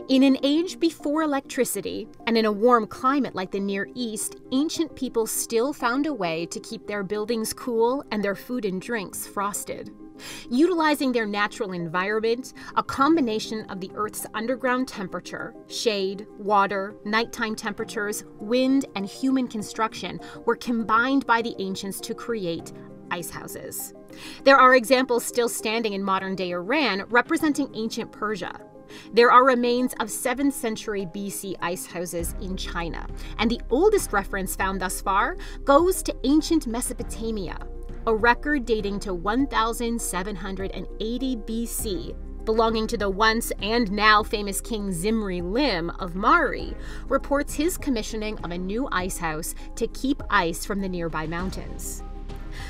In an age before electricity, and in a warm climate like the Near East, ancient people still found a way to keep their buildings cool and their food and drinks frosted. Utilizing their natural environment, a combination of the Earth's underground temperature, shade, water, nighttime temperatures, wind, and human construction were combined by the ancients to create ice houses. There are examples still standing in modern-day Iran representing ancient Persia. There are remains of 7th century BC ice houses in China, and the oldest reference found thus far goes to ancient Mesopotamia, a record dating to 1780 BC, belonging to the once and now famous King Zimri Lim of Mari, reports his commissioning of a new ice house to keep ice from the nearby mountains.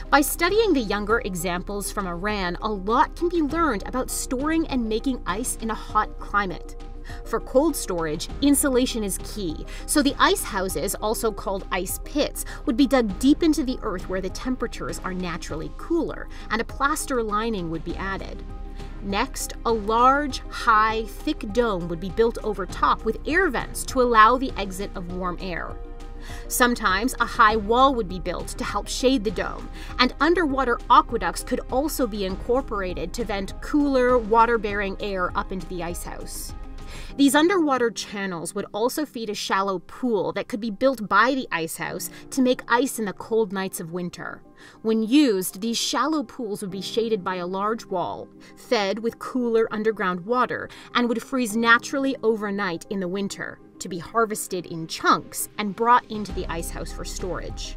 By studying the younger examples from Iran, a lot can be learned about storing and making ice in a hot climate. For cold storage, insulation is key, so the ice houses, also called ice pits, would be dug deep into the earth where the temperatures are naturally cooler, and a plaster lining would be added. Next, a large, high, thick dome would be built over top with air vents to allow the exit of warm air. Sometimes a high wall would be built to help shade the dome, and underwater aqueducts could also be incorporated to vent cooler, water-bearing air up into the ice house. These underwater channels would also feed a shallow pool that could be built by the ice house to make ice in the cold nights of winter. When used, these shallow pools would be shaded by a large wall, fed with cooler underground water, and would freeze naturally overnight in the winter, to be harvested in chunks and brought into the ice house for storage.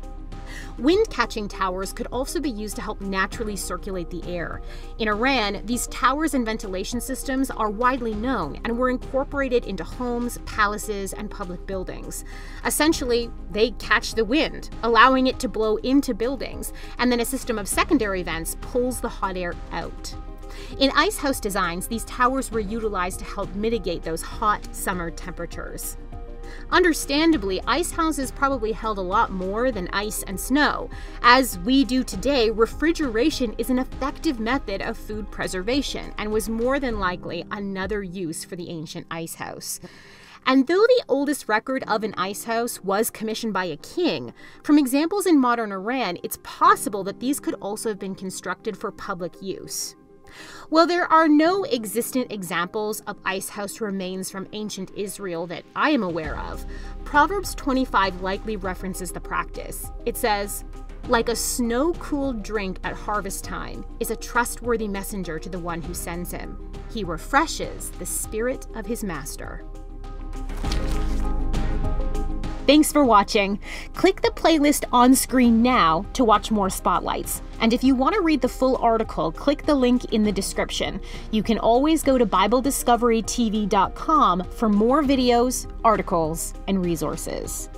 Wind-catching towers could also be used to help naturally circulate the air. In Iran, these towers and ventilation systems are widely known and were incorporated into homes, palaces, and public buildings. Essentially, they catch the wind, allowing it to blow into buildings, and then a system of secondary vents pulls the hot air out. In ice house designs, these towers were utilized to help mitigate those hot summer temperatures. Understandably, ice houses probably held a lot more than ice and snow. As we do today, refrigeration is an effective method of food preservation and was more than likely another use for the ancient ice house. And though the oldest record of an ice house was commissioned by a king, from examples in modern Iran, it's possible that these could also have been constructed for public use. While there are no existent examples of ice house remains from ancient Israel that I am aware of, Proverbs 25 likely references the practice. It says, "Like a snow-cooled drink at harvest time is a trustworthy messenger to the one who sends him. He refreshes the spirit of his master." Thanks for watching. Click the playlist on screen now to watch more spotlights. And if you want to read the full article, click the link in the description. You can always go to BibleDiscoveryTV.com for more videos, articles, and resources.